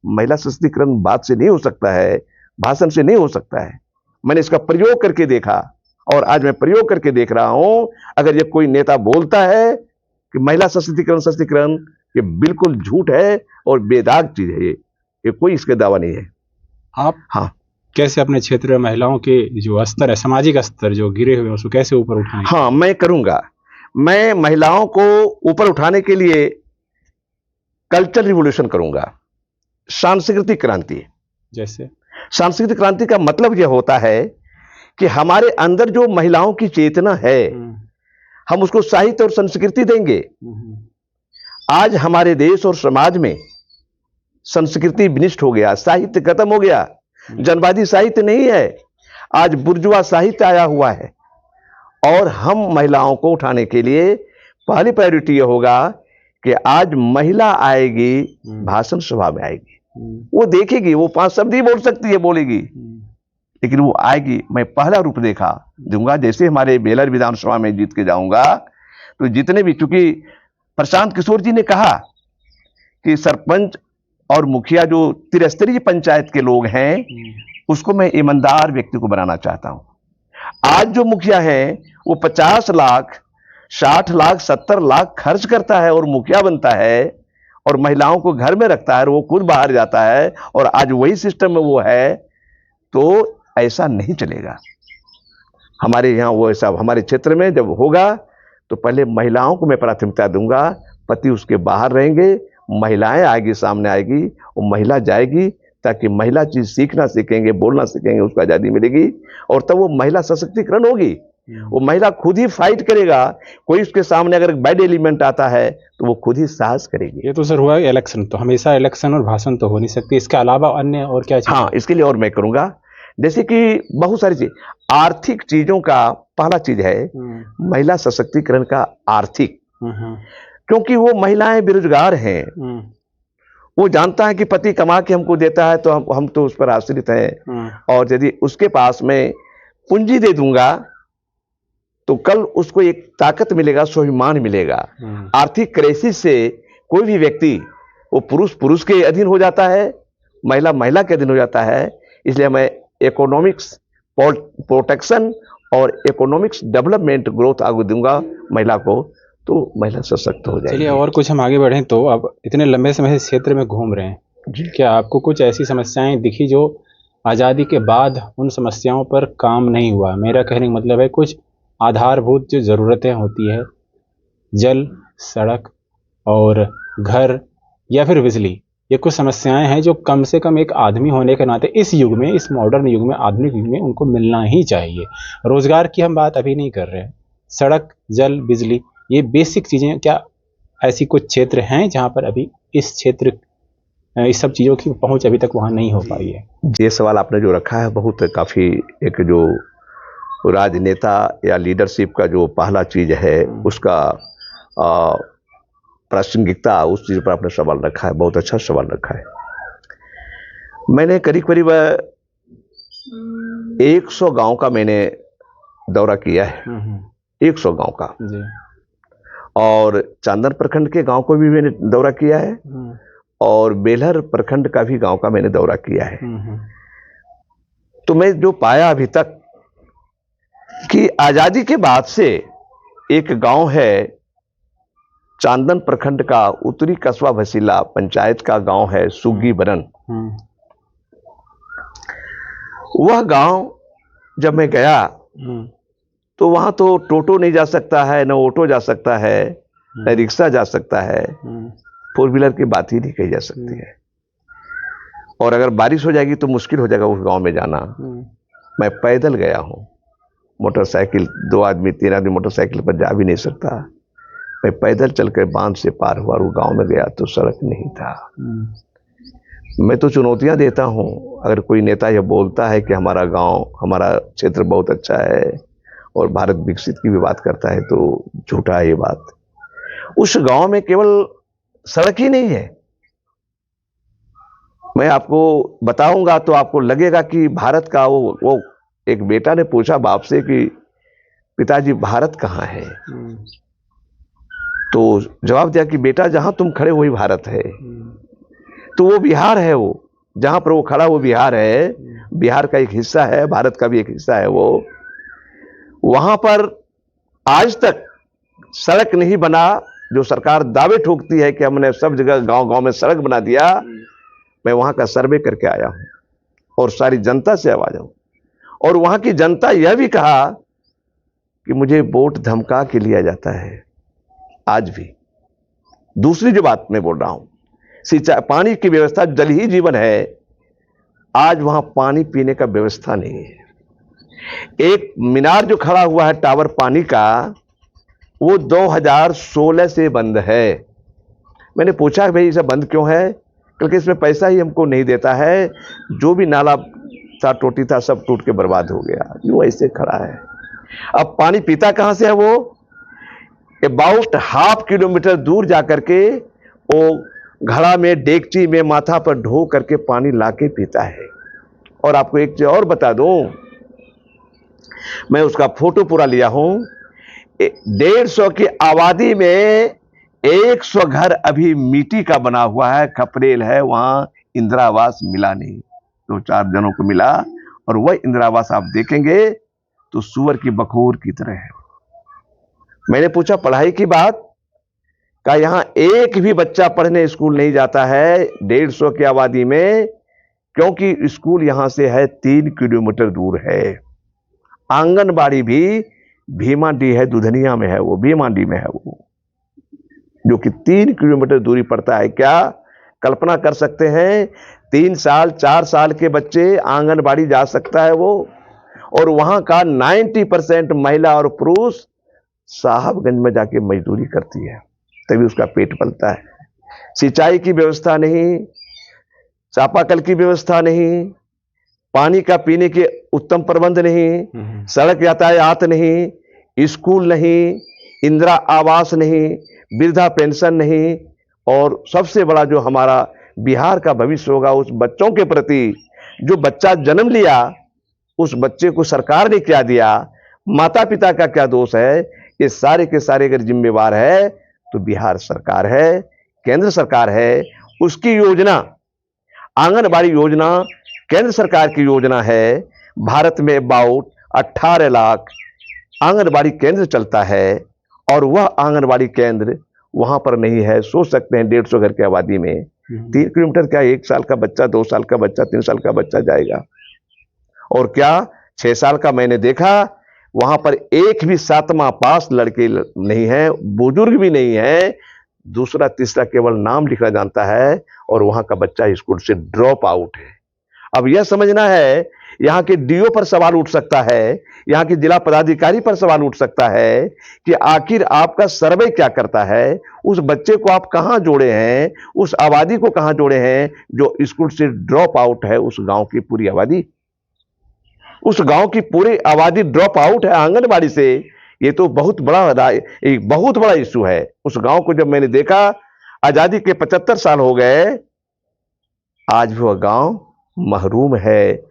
महिला सशक्तिकरण बात से नहीं हो सकता है, भाषण से नहीं हो सकता है। मैंने इसका प्रयोग करके देखा और आज मैं प्रयोग करके देख रहा हूं। अगर ये कोई नेता बोलता है कि महिला सशक्तिकरण, ये बिल्कुल झूठ है और बेदाग चीज है। ये कोई इसके दावा नहीं है। आप हाँ, कैसे अपने क्षेत्र में महिलाओं के जो स्तर है, सामाजिक स्तर जो गिरे हुए हैं, उसको कैसे ऊपर उठाएं? हाँ, मैं करूंगा। मैं महिलाओं को ऊपर उठाने के लिए कल्चर रिवोल्यूशन करूंगा, सांस्कृतिक क्रांति। जैसे सांस्कृतिक क्रांति का मतलब यह होता है कि हमारे अंदर जो महिलाओं की चेतना है, हम उसको साहित्य और संस्कृति देंगे। आज हमारे देश और समाज में संस्कृति विनिष्ट हो गया, साहित्य खत्म हो गया, जनवादी साहित्य नहीं है, आज बुर्जुआ साहित्य आया हुआ है। और हम महिलाओं को उठाने के लिए पहली प्रायोरिटी यह होगा कि आज महिला आएगी, भाषण सभा में आएगी, वो देखेगी, वो 5 शब्द ही बोल सकती है, बोलेगी, लेकिन वो आएगी। मैं पहला रूप दूंगा, जैसे हमारे बेलर विधानसभा में जीत के जाऊंगा तो जितने भी, चूंकि प्रशांत किशोर जी ने कहा कि सरपंच और मुखिया जो त्रिस्तरीय पंचायत के लोग हैं, उसको मैं ईमानदार व्यक्ति को बनाना चाहता हूं। आज जो मुखिया है वो 50 लाख, 60 लाख, 70 लाख खर्च करता है और मुखिया बनता है और महिलाओं को घर में रखता है और वो खुद बाहर जाता है, और आज वही सिस्टम में वो है, तो ऐसा नहीं चलेगा हमारे यहाँ। वो ऐसा हमारे क्षेत्र में जब होगा तो पहले महिलाओं को मैं प्राथमिकता दूंगा, पति उसके बाहर रहेंगे, महिलाएं आएगी, सामने आएगी, और महिला जाएगी, ताकि महिला चीज सीखना सीखेंगे, बोलना सीखेंगे, उसको आजादी मिलेगी, और तब वो महिला सशक्तिकरण होगी। वो महिला खुद ही फाइट करेगा, कोई उसके सामने अगर बैड एलिमेंट आता है तो वो खुद ही साहस करेगी। ये तो सर हुआ इलेक्शन, तो हमेशा इलेक्शन और भाषण तो हो नहीं सकती, इसके अलावा अन्य और क्या चीज़? हाँ, इसके लिए और मैं करूंगा, जैसे कि बहुत सारी चीज, आर्थिक चीजों का पहला चीज है महिला सशक्तिकरण का आर्थिक, क्योंकि वो महिलाएं बेरोजगार हैं, वो जानता है कि पति कमा के हमको देता है तो हम तो उस पर आश्रित हैं, और यदि उसके पास में पूंजी दे दूंगा तो कल उसको एक ताकत मिलेगा, स्वाभिमान मिलेगा। आर्थिक क्राइसिस से कोई भी व्यक्ति, वो पुरुष के अधीन हो जाता है, महिला के अधीन हो जाता है। इसलिए मैं इकोनॉमिक्स प्रोटेक्शन और इकोनॉमिक्स डेवलपमेंट ग्रोथ आगे दूंगा महिला को, तो महिला सशक्त हो जाएगी। चलिए और कुछ हम आगे बढ़ें तो, अब इतने लंबे समय से क्षेत्र में घूम रहे हैं जी, क्या आपको कुछ ऐसी समस्याएं दिखी जो आज़ादी के बाद उन समस्याओं पर काम नहीं हुआ? मेरा कहने का मतलब है कुछ आधारभूत जो ज़रूरतें होती है, जल, सड़क और घर या फिर बिजली, ये कुछ समस्याएं हैं जो कम से कम एक आदमी होने के नाते इस युग में, इस मॉडर्न युग में, आधुनिक युग में उनको मिलना ही चाहिए। रोजगार की हम बात अभी नहीं कर रहे हैं, सड़क, जल, बिजली, ये बेसिक चीज़ें, क्या ऐसी कुछ क्षेत्र हैं जहां पर अभी इस क्षेत्र, इस सब चीज़ों की पहुंच अभी तक वहां नहीं हो पाई है? ये सवाल आपने जो रखा है बहुत काफ़ी, एक जो राजनेता या लीडरशिप का जो पहला चीज़ है उसका प्रासंगिकता, उस चीज़ पर आपने सवाल रखा है, बहुत अच्छा सवाल रखा है। मैंने करीब 100 गांव का मैंने दौरा किया है, 100 गांव का जी। और चांदन प्रखंड के गांव को भी मैंने दौरा किया है, और बेलहर प्रखंड का भी गांव का मैंने दौरा किया है। तो मैं जो पाया अभी तक कि आजादी के बाद से एक गांव है चांदन प्रखंड का, उत्तरी कस्बा भसीला पंचायत का गांव है सुग्गी बरन। वह गांव जब मैं गया तो वहां तो टोटो नहीं जा सकता है, न ऑटो जा सकता है, न रिक्शा जा सकता है, 4 व्हीलर की बात ही नहीं कही जा सकती है। और अगर बारिश हो जाएगी तो मुश्किल हो जाएगा उस गांव में जाना। मैं पैदल गया हूं, मोटरसाइकिल, 2 आदमी 3 आदमी मोटरसाइकिल पर जा भी नहीं सकता। मैं पैदल चलकर बांध से पार हुआ, वो गांव में गया तो सड़क नहीं था। मैं तो चुनौतियां देता हूं, अगर कोई नेता यह बोलता है कि हमारा गांव, हमारा क्षेत्र बहुत अच्छा है और भारत विकसित की भी बात करता है, तो झूठा है ये बात। उस गांव में केवल सड़क ही नहीं है, मैं आपको बताऊंगा तो आपको लगेगा कि भारत का वो एक बेटा ने पूछा बाप से कि पिताजी भारत कहाँ है, तो जवाब दिया कि बेटा जहां तुम खड़े वही भारत है। तो वो बिहार है, वो जहां पर वो खड़ा वो बिहार है, बिहार का एक हिस्सा है, भारत का भी एक हिस्सा है वो। वहां पर आज तक सड़क नहीं बना, जो सरकार दावे ठोकती है कि हमने सब जगह गांव-गांव में सड़क बना दिया। मैं वहां का सर्वे करके आया हूं और सारी जनता से आवाज हूं, और वहां की जनता यह भी कहा कि मुझे वोट धमका के लिया जाता है आज भी। दूसरी जो बात मैं बोल रहा हूं, सिंचाई, पानी की व्यवस्था, जल ही जीवन है, आज वहां पानी पीने का व्यवस्था नहीं है। एक मीनार जो खड़ा हुआ है टावर पानी का, वो 2016 से बंद है। मैंने पूछा भाई इसे बंद क्यों है, क्योंकि इसमें पैसा ही हमको नहीं देता है, जो भी नाला था टोटी था सब टूट के बर्बाद हो गया, यूं ऐसे खड़ा है। अब पानी पीता कहां से है वो? अबाउट ½ किलोमीटर दूर जाकर के वो घड़ा में डेगची में माथा पर ढो करके पानी लाके पीता है। और आपको एक चीज और बता दूं, मैं उसका फोटो पूरा लिया हूं। 150 की आबादी में 100 घर अभी मिट्टी का बना हुआ है, खपरेल है, वहां इंदिरा आवास मिला नहीं। 2-4 जनों को मिला, और वह इंदिरा आवास आप देखेंगे तो सुअर की बखोर की तरह है। मैंने पूछा पढ़ाई की बात, का यहां एक भी बच्चा पढ़ने स्कूल नहीं जाता है 150 की आबादी में, क्योंकि स्कूल यहां से है 3 किलोमीटर दूर है। आंगनबाड़ी भी भीमाडीह है, दुधनिया में है, वो भीमाडीह में है वो, जो कि 3 किलोमीटर दूरी पड़ता है। क्या कल्पना कर सकते हैं 3 साल 4 साल के बच्चे आंगनबाड़ी जा सकता है वो? और वहां का 90% महिला और पुरुष साहबगंज में जाके मजदूरी करती है, तभी उसका पेट पलता है। सिंचाई की व्यवस्था नहीं, चापाकल की व्यवस्था नहीं, पानी का पीने के उत्तम प्रबंध नहीं, सड़क यातायात नहीं, स्कूल नहीं, इंदिरा आवास नहीं, वृद्धा पेंशन नहीं, और सबसे बड़ा जो हमारा बिहार का भविष्य होगा उस बच्चों के प्रति, जो बच्चा जन्म लिया उस बच्चे को सरकार ने क्या दिया, माता पिता का क्या दोष है, ये सारे के सारे अगर जिम्मेवार है तो बिहार सरकार है, केंद्र सरकार है। उसकी योजना, आंगनबाड़ी योजना केंद्र सरकार की योजना है। भारत में अबाउट 18 लाख आंगनबाड़ी केंद्र चलता है, और वह आंगनबाड़ी केंद्र वहां पर नहीं है। सोच सकते हैं 150 घर की आबादी में 3 किलोमीटर क्या 1 साल का बच्चा, 2 साल का बच्चा, 3 साल का बच्चा जाएगा? और क्या 6 साल का मैंने देखा वहां पर एक भी 7वां पास लड़के नहीं है, बुजुर्ग भी नहीं है, दूसरा तीसरा केवल नाम लिखना जानता है, और वहां का बच्चा स्कूल से ड्रॉप आउट है। अब यह समझना है, यहां के डीओ पर सवाल उठ सकता है, यहां के जिला पदाधिकारी पर सवाल उठ सकता है कि आखिर आपका सर्वे क्या करता है, उस बच्चे को आप कहां जोड़े हैं, उस आबादी को कहां जोड़े हैं जो स्कूल से ड्रॉप आउट है। उस गांव की पूरी आबादी, उस गांव की पूरी आबादी ड्रॉप आउट है आंगनबाड़ी से। ये तो बहुत बड़ा इशू है। उस गांव को जब मैंने देखा, आजादी के 75 साल हो गए, आज भी वह गांव महरूम है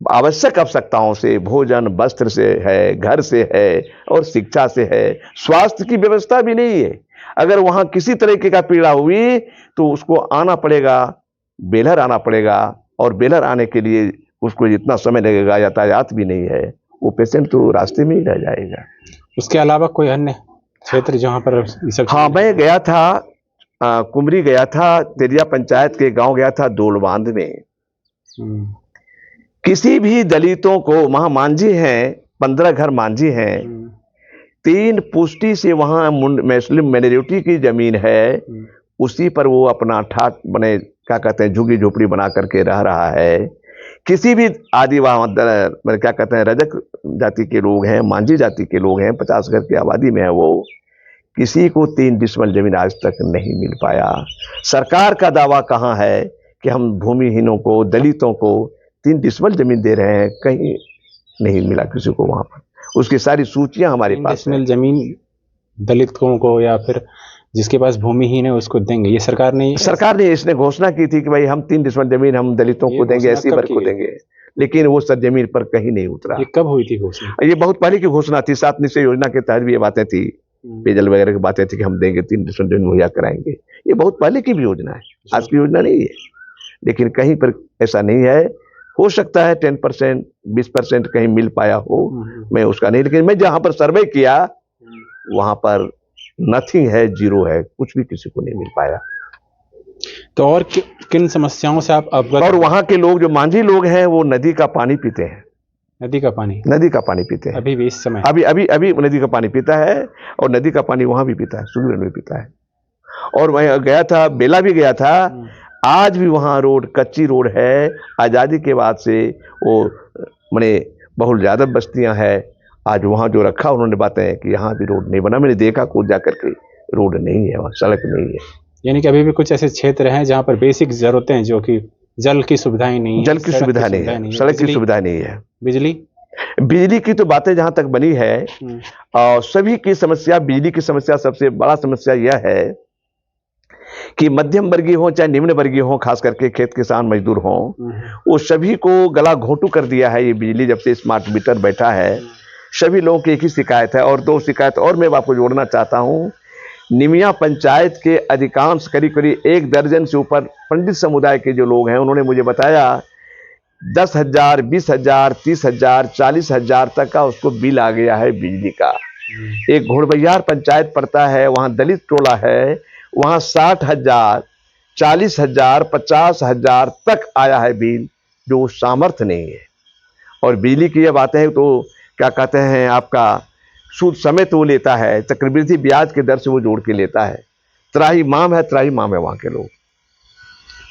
आवश्यक आवश्यकताओं से, भोजन वस्त्र से है, घर से है, और शिक्षा से है। स्वास्थ्य की व्यवस्था भी नहीं है। अगर वहां किसी तरीके का पीड़ा हुई तो उसको आना पड़ेगा, बेलहर आना पड़ेगा, और बेलहर आने के लिए उसको जितना समय लगेगा, यातायात भी नहीं है, वो पेशेंट तो रास्ते में ही रह जाएगा। उसके अलावा कोई अन्य क्षेत्र जहां पर ये सब? हाँ, मैं गया था कुमरी गया था, तेरिया पंचायत के गांव गया था, दोलबांध में। किसी भी दलितों को, वहां मांझी हैं, 15 घर मांझी हैं, 3 पुष्टि से वहां मुस्लिम माइनॉरिटी की जमीन है, उसी पर वो अपना ठाट बने क्या कहते हैं झुग्गी झोपड़ी बना करके रह रहा है। किसी भी आदिवासी क्या कहते हैं रजक जाति के लोग हैं, मांझी जाति के लोग हैं, 50 घर की आबादी में है वो, किसी को 3 डिसमिल जमीन आज तक नहीं मिल पाया। सरकार का दावा कहाँ है कि हम भूमिहीनों को, दलितों को 3 डिसमिल जमीन दे रहे हैं, कहीं नहीं मिला किसी को वहां पर। उसकी सारी सूचियां हमारे पास डिसमिल जमीन दलितों को या फिर जिसके पास भूमिहीन है उसको देंगे, ये सरकार ने इसने घोषणा की थी कि भाई हम 3 डिसमिल जमीन हम दलितों को देंगे, ऐसी वर्ग को देंगे, लेकिन वो सर जमीन पर कहीं नहीं उतरा। ये कब हुई थी घोषणा? ये बहुत पहले की घोषणा थी, 7 निश्चय योजना के तहत भी ये बातें थी, पेयजल वगैरह की बातें थी कि हम देंगे, 3 डिसमिल जमीन मुहैया कराएंगे। ये बहुत पहले की भी योजना है, आज की योजना नहीं है। लेकिन कहीं पर ऐसा नहीं है। हो सकता है 10% 20% कहीं मिल पाया हो, मैं उसका नहीं, लेकिन मैं जहां पर सर्वे किया वहां पर नथिंग है, जीरो है, कुछ भी किसी को नहीं मिल पाया। तो और किन समस्याओं से आप अवगत? और वहां के लोग जो मांझी लोग हैं वो नदी का पानी पीते हैं। नदी का पानी पीते हैं अभी भी इस समय, अभी नदी का पानी पीता है, और नदी का पानी वहां भी पीता है, सुगरन भी पीता है। और मैं गया था, बेला भी गया था, आज भी वहां रोड कच्ची रोड है। आजादी के बाद से वो मैंने बहुत ज्यादा बस्तियां हैं, आज वहाँ जो रखा उन्होंने बातें कि यहाँ भी रोड नहीं बना, मैंने देखा खुद जा करके रोड नहीं है, वहाँ सड़क नहीं है। यानी कि अभी भी कुछ ऐसे क्षेत्र हैं जहाँ पर बेसिक जरूरतें, जो कि जल की सुविधाएं नहीं है, जल की सुविधा नहीं है, सड़क की सुविधा नहीं है, बिजली की तो बातें जहाँ तक बनी है, और सभी की समस्या, बिजली की समस्या सबसे बड़ा समस्या यह है कि मध्यम वर्गीय हो चाहे निम्न वर्गीय हो, खास करके खेत किसान मजदूर हो, वो सभी को गला घोंटू कर दिया है ये बिजली। जब से स्मार्ट मीटर बैठा है, सभी लोगों की एक ही शिकायत है। और दो शिकायत और मैं आपको जोड़ना चाहता हूँ। निमिया पंचायत के अधिकांश करीब करीब 1 दर्जन से ऊपर पंडित समुदाय के जो लोग हैं, उन्होंने मुझे बताया 10,000, 20,000, 30,000, 40,000 तक का उसको बिल आ गया है बिजली का। एक घोड़बैयार पंचायत पड़ता है, वहाँ दलित टोला है, वहाँ 60,000, 40,000, 50,000 तक आया है बिल, जो सामर्थ्य नहीं है। और बिजली की ये बातें हैं तो क्या कहते हैं, आपका सूद समय तो वो लेता है, चक्रवृद्धि ब्याज के दर से वो जोड़ के लेता है। त्राहिमाम है वहाँ के लोग।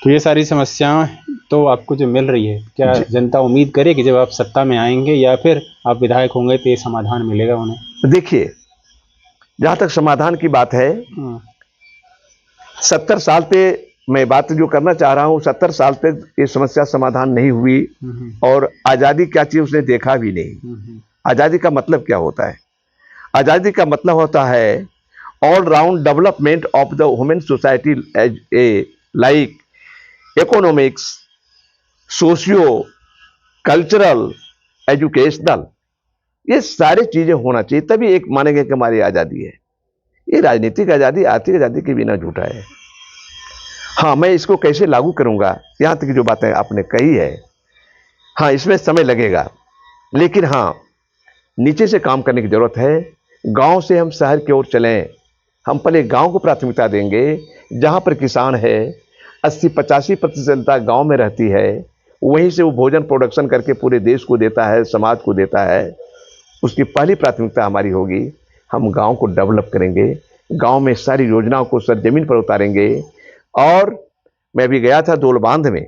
तो ये सारी समस्याएं तो आपको जो मिल रही है, क्या जनता उम्मीद करे कि जब आप सत्ता में आएंगे या फिर आप विधायक होंगे तो ये समाधान मिलेगा उन्हें? देखिए, जहां तक समाधान की बात है, 70 साल पे मैं बात जो करना चाह रहा हूं, 70 साल तक ये समस्या समाधान नहीं हुई। और आजादी क्या चीज उसने देखा भी नहीं। आजादी का मतलब क्या होता है? आजादी का मतलब होता है all round development of the human society as a like economics, socio cultural, educational, ये सारी चीजें होना चाहिए, तभी एक मानेंगे कि हमारी आजादी है। ये राजनीतिक आजादी आर्थिक आजादी के बिना झूठा है। हाँ, मैं इसको कैसे लागू करूंगा, यहां तक जो बातें आपने कही है, हाँ इसमें समय लगेगा, लेकिन हाँ नीचे से काम करने की जरूरत है। गांव से हम शहर की ओर चलें, हम पहले गांव को प्राथमिकता देंगे। जहां पर किसान है, 80-85% जनता गांव में रहती है, वहीं से वो भोजन प्रोडक्शन करके पूरे देश को देता है, समाज को देता है। उसकी पहली प्राथमिकता हमारी होगी, हम गांव को डेवलप करेंगे, गांव में सारी योजनाओं को सर जमीन पर उतारेंगे। और मैं भी गया था दोलबांध में,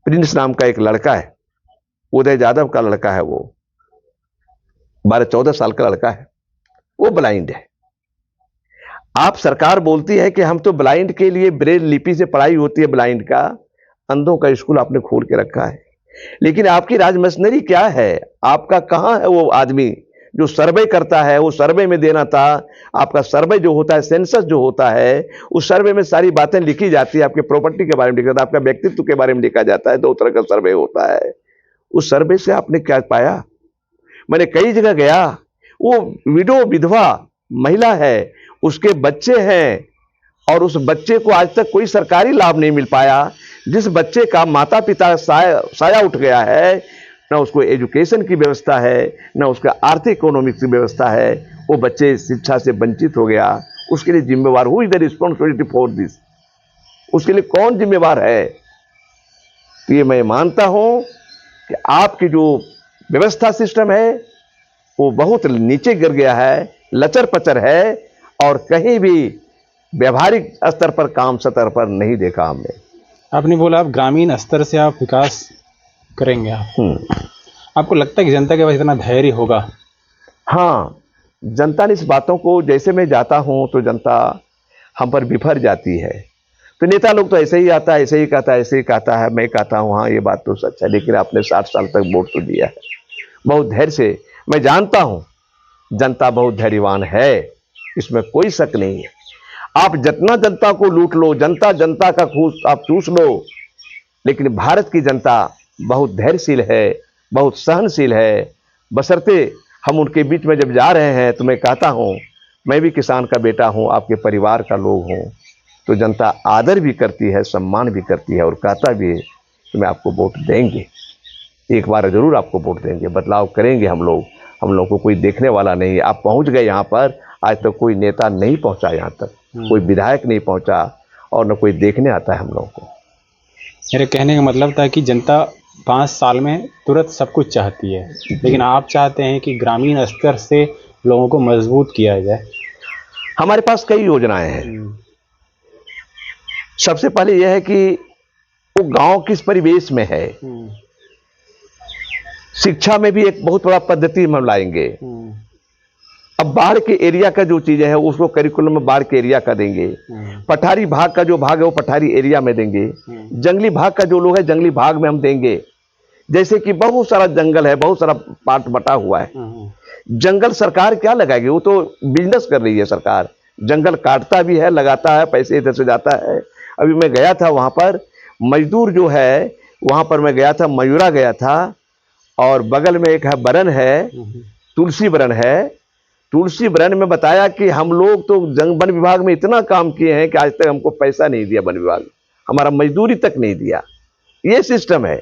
प्रिंस नाम का एक लड़का है, उदय यादव का लड़का है, वो 12-14 साल का लड़का है, वो ब्लाइंड है। आप सरकार बोलती है कि हम तो ब्लाइंड के लिए ब्रेल लिपि से पढ़ाई होती है, ब्लाइंड का, अंधों का स्कूल आपने खोल के रखा है। लेकिन आपकी राज मशीनरी क्या है? आपका कहां है वो आदमी जो सर्वे करता है? वो सर्वे में देना था, आपका सर्वे जो होता है, सेंसस जो होता है, उस सर्वे में सारी बातें लिखी जाती है, आपके प्रॉपर्टी के बारे में लिखा जाता है, आपका व्यक्तित्व के बारे में लिखा जाता है। 2 तरह का सर्वे होता है। उस सर्वे से आपने क्या पाया? मैंने कई जगह गया, वो विडो विधवा महिला है, उसके बच्चे हैं, और उस बच्चे को आज तक कोई सरकारी लाभ नहीं मिल पाया। जिस बच्चे का माता पिता साया उठ गया है, ना उसको एजुकेशन की व्यवस्था है, ना उसका आर्थिक इकोनॉमिक की व्यवस्था है, वो बच्चे शिक्षा से वंचित हो गया। उसके लिए जिम्मेवार, who is the responsibility for this? उसके लिए कौन जिम्मेवार है? तो ये मैं मानता हूं कि आपकी जो व्यवस्था सिस्टम है वो बहुत नीचे गिर गया है, लचर पचर है, और कहीं भी व्यवहारिक स्तर पर, काम स्तर पर नहीं देखा हमने। आपने बोला आप ग्रामीण स्तर से आप विकास करेंगे आपको लगता है कि जनता के पास इतना धैर्य होगा? हाँ, जनता ने इस बातों को, जैसे मैं जाता हूं तो जनता हम पर बिफर जाती है। तो नेता लोग तो ऐसे ही आता है, ऐसे ही कहता है, ऐसे ही कहता है, मैं कहता हूं हाँ ये बात तो सच है, लेकिन आपने 60 साल तक वोट तो दिया है बहुत धैर्य से। मैं जानता हूं जनता बहुत धैर्यवान है, इसमें कोई शक नहीं है। आप जितना जनता को लूट लो, जनता का खूस आप चूस लो, लेकिन भारत की जनता बहुत धैर्यशील है, बहुत सहनशील है। बशर्ते हम उनके बीच में जब जा रहे हैं, तो मैं कहता हूं, मैं भी किसान का बेटा हूं, आपके परिवार का लोग हूं, तो जनता आदर भी करती है, सम्मान भी करती है, और कहता भी है कि मैं आपको वोट देंगे, एक बार जरूर आपको वोट देंगे, बदलाव करेंगे हम लोग को कोई देखने वाला नहीं है। आप पहुंच गए यहाँ पर, आज तक कोई नेता नहीं पहुंचा यहाँ तक, कोई विधायक नहीं पहुंचा, और न कोई देखने आता है हम लोगों को। मेरे कहने का मतलब था कि जनता 5 साल में तुरंत सब कुछ चाहती है, लेकिन आप चाहते हैं कि ग्रामीण स्तर से लोगों को मजबूत किया जाए। हमारे पास कई योजनाएं हैं। सबसे पहले यह है कि वो गांव किस परिवेश में है, शिक्षा में भी एक बहुत बड़ा पद्धति हम लाएंगे। अब बाढ़ के एरिया का जो चीजें हैं उसको करिकुलम में बाढ़ के एरिया का देंगे। पठारी भाग का जो भाग है वो पठारी एरिया में देंगे। जंगली भाग का जो लोग है जंगली भाग में हम देंगे। जैसे कि बहुत सारा जंगल है, बहुत सारा पार्ट बटा हुआ है। जंगल सरकार क्या लगाएगी, वो तो बिजनेस कर रही है सरकार। जंगल काटता भी है, लगाता है, पैसे इधर से जाता है। अभी मैं गया था वहां पर, मजदूर जो है वहां पर मैं गया था, मयूरा गया था, और बगल में एक है बरन है, तुलसी बरन है। तुलसी बरन में बताया कि हम लोग तो वन विभाग में इतना काम किए हैं कि आज तक हमको पैसा नहीं दिया वन विभाग, हमारा मजदूरी तक नहीं दिया। ये सिस्टम है,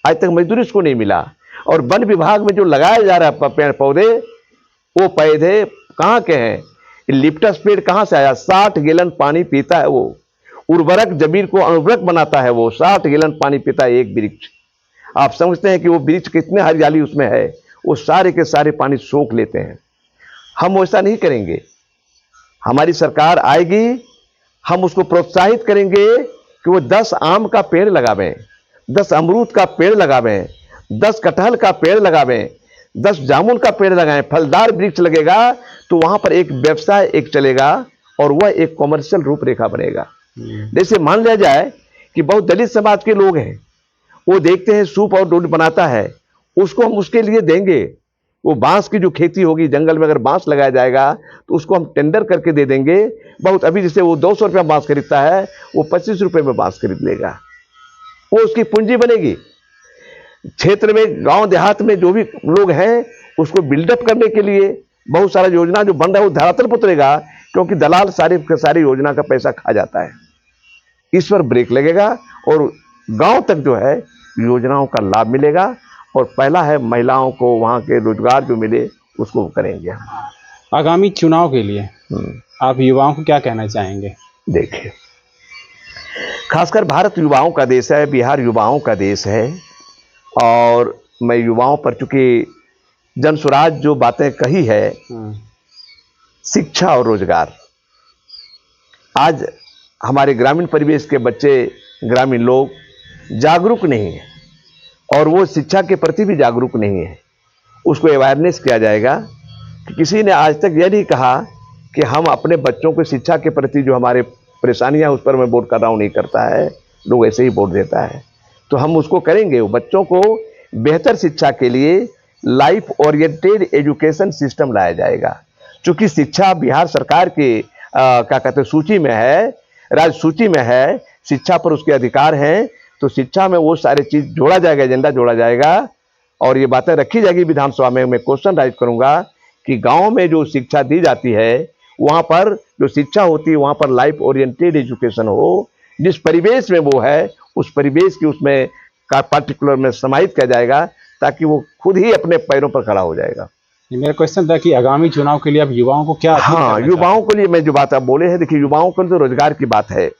आज तक मजदूरी इसको नहीं मिला। और वन विभाग में जो लगाया जा रहा है पेड़ पौधे, वो पौधे कहाँ के हैं? लिप्टस पेड़ कहाँ से आया? 60 गैलन पानी पीता है वो, उर्वरक जमीन को अनुर्वरक बनाता है वो। 60 गैलन पानी पीता है एक वृक्ष। आप समझते हैं कि वो वृक्ष कितने हरियाली उसमें है? वो सारे के सारे पानी सोख लेते हैं। हम वैसा नहीं करेंगे। हमारी सरकार आएगी, हम उसको प्रोत्साहित करेंगे कि वो 10 आम का पेड़ लगावें, 10 अमरूद का पेड़ लगावें, 10 कटहल का पेड़ लगावें, 10 जामुन का पेड़ लगाएं। फलदार वृक्ष लगेगा तो वहां पर एक व्यवसाय एक चलेगा और वह एक कॉमर्शियल रूपरेखा बनेगा। जैसे मान लिया जाए कि बहुत दलित समाज के लोग हैं, वो देखते हैं सूप और डोल बनाता है, उसको हम उसके लिए देंगे। वो बांस की जो खेती होगी, जंगल में अगर बांस लगाया जाएगा तो उसको हम टेंडर करके दे देंगे। बहुत अभी जैसे वो 200 रुपया बांस खरीदता है, वो 25 रुपये में बांस खरीद लेगा, वो उसकी पूंजी बनेगी। क्षेत्र में गांव देहात में जो भी लोग हैं उसको बिल्डअप करने के लिए बहुत सारा योजना जो बन रहा है वो धरातल पर उतरेगा, क्योंकि दलाल सारी योजना का पैसा खा जाता है। इस पर ब्रेक लगेगा और गांव तक जो है योजनाओं का लाभ मिलेगा। और पहला है महिलाओं को वहां के रोजगार जो मिले उसको करेंगे। आगामी चुनाव के लिए आप युवाओं को क्या कहना चाहेंगे? देखिए, खासकर भारत युवाओं का देश है, बिहार युवाओं का देश है। और मैं युवाओं पर चूंकि जन स्वराज जो बातें कही है, शिक्षा और रोजगार, आज हमारे ग्रामीण परिवेश के बच्चे, ग्रामीण लोग जागरूक नहीं है और वो शिक्षा के प्रति भी जागरूक नहीं है। उसको अवेयरनेस किया जाएगा कि किसी ने आज तक यह नहीं कहा कि हम अपने बच्चों को शिक्षा के प्रति जो हमारे परेशानियां, उस पर मैं वोट कर रहा हूं, नहीं करता है, लोग ऐसे ही वोट देता है। तो हम उसको करेंगे। वो बच्चों को बेहतर शिक्षा के लिए लाइफ ओरिएंटेड एजुकेशन सिस्टम लाया जाएगा। चूंकि शिक्षा बिहार सरकार के क्या कहते हैं सूची में है, राज्य सूची में है, शिक्षा पर उसके अधिकार हैं, तो शिक्षा में वो सारे चीज जोड़ा जाएगा, एजेंडा जोड़ा जाएगा और ये बातें रखी जाएगी विधानसभा में। मैं क्वेश्चन राइज करूंगा कि गांव में जो शिक्षा दी जाती है, वहां पर जो शिक्षा होती है वहां पर लाइफ ओरिएंटेड एजुकेशन हो। जिस परिवेश में वो है उस परिवेश की उसमें का पार्टिकुलर में समाहित किया जाएगा, ताकि वो खुद ही अपने पैरों पर खड़ा हो जाएगा। मेरा क्वेश्चन था कि आगामी चुनाव के लिए आप युवाओं को क्या? हाँ, युवाओं के लिए मैं जो बात आप बोले हैं, देखिए युवाओं को तो रोजगार की बात है।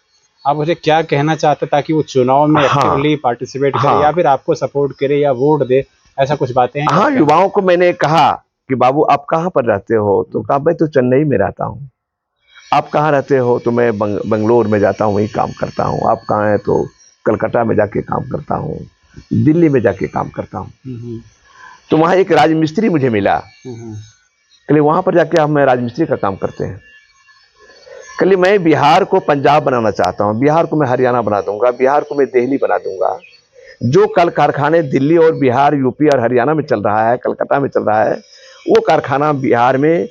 आप मुझे क्या कहना चाहते हैं ताकि वो चुनाव में एक्टिवली पार्टिसिपेट करे या फिर आपको सपोर्ट करे या वोट दे, ऐसा कुछ बातें हैं? हाँ, युवाओं को मैंने कहा कि बाबू आप कहाँ पर रहते हो? तो कहा मैं तो चेन्नई में रहता हूँ। आप कहाँ रहते हो? तो मैं बंगलोर में जाता हूँ, वहीं काम करता हूँ। आप कहाँ हैं? तो कलकत्ता में जाके काम करता हूँ, दिल्ली में जाके काम करता हूँ। तो वहाँ एक राजमिस्त्री मुझे मिला, कहले वहाँ पर जाके हम राजमिस्त्री का काम करते हैं। कहले मैं बिहार को पंजाब बनाना चाहता हूँ, बिहार को मैं हरियाणा बना दूंगा, बिहार को मैं दिल्ली बना दूंगा। जो कल कारखाने दिल्ली और बिहार, यूपी और हरियाणा में चल रहा है, कलकत्ता में चल रहा है, वो कारखाना बिहार में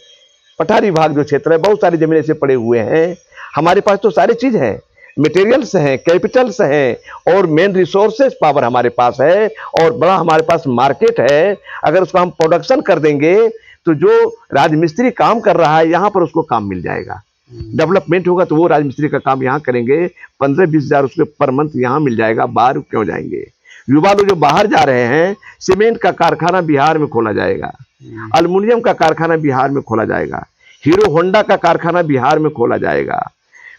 पठारी भाग जो क्षेत्र है, बहुत सारी जमीन ऐसे पड़े हुए हैं। हमारे पास तो सारी चीज है, मटेरियल्स हैं, कैपिटल्स हैं और मेन रिसोर्सेज पावर हमारे पास है और बड़ा हमारे पास मार्केट है। अगर उसको हम प्रोडक्शन कर देंगे तो जो राजमिस्त्री काम कर रहा है यहाँ पर उसको काम मिल जाएगा। डेवलपमेंट होगा तो वो राजमिस्त्री का काम यहाँ करेंगे, 15-20 हजार उसके पर मंथ यहाँ मिल जाएगा। बाहर क्यों जाएंगे? युवा लोग जो बाहर जा रहे हैं, सीमेंट का कारखाना बिहार में खोला जाएगा, अल्युमिनियम का कारखाना बिहार में खोला जाएगा, हीरो होंडा का कारखाना बिहार में खोला जाएगा,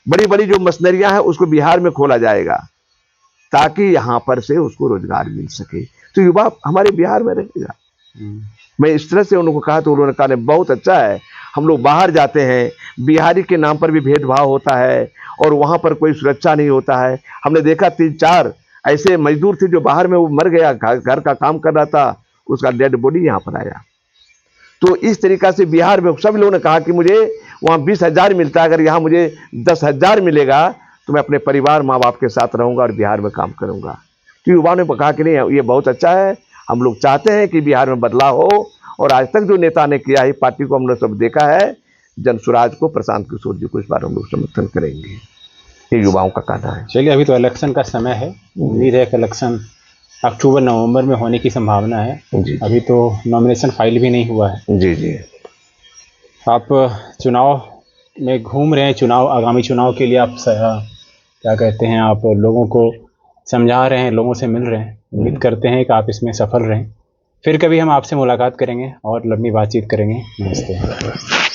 बड़ी बड़ी जो मशीनरियां हैं उसको बिहार में खोला जाएगा, ताकि यहां पर से उसको रोजगार मिल सके। तो युवा हमारे बिहार में रहेगा। मैं इस तरह से उनको कहा तो उन्होंने कहा बहुत अच्छा है, हम लोग बाहर जाते हैं, बिहारी के नाम पर भी भेदभाव होता है और वहां पर कोई सुरक्षा नहीं होता है। हमने देखा 3-4 ऐसे मजदूर थे जो बाहर में वो मर गया, घर का काम कर रहा था, उसका डेड बॉडी यहाँ पर आया। तो इस तरीका से बिहार में सब लोगों ने कहा कि मुझे वहाँ 20,000 मिलता है, अगर यहाँ मुझे 10,000 मिलेगा तो मैं अपने परिवार माँ बाप के साथ रहूँगा और बिहार में काम करूँगा। तो युवाओं ने कहा कि नहीं, ये बहुत अच्छा है, हम लोग चाहते हैं कि बिहार में बदलाव हो। और आज तक जो नेता ने किया है पार्टी को हमने सब देखा है, जनसुराज को, प्रशांत किशोर जी को इस बार हम लोग समर्थन करेंगे, ये युवाओं का कहना है। चलिए, अभी तो इलेक्शन का समय है, उम्मीद है कि इलेक्शन अक्टूबर नवंबर में होने की संभावना है जी। अभी तो नॉमिनेशन फाइल भी नहीं हुआ है। जी जी। आप चुनाव में घूम रहे हैं, आगामी चुनाव के लिए आप क्या कहते हैं, आप लोगों को समझा रहे हैं, लोगों से मिल रहे हैं। उम्मीद करते हैं कि आप इसमें सफल रहें। फिर कभी हम आपसे मुलाकात करेंगे और लंबी बातचीत करेंगे। नमस्ते।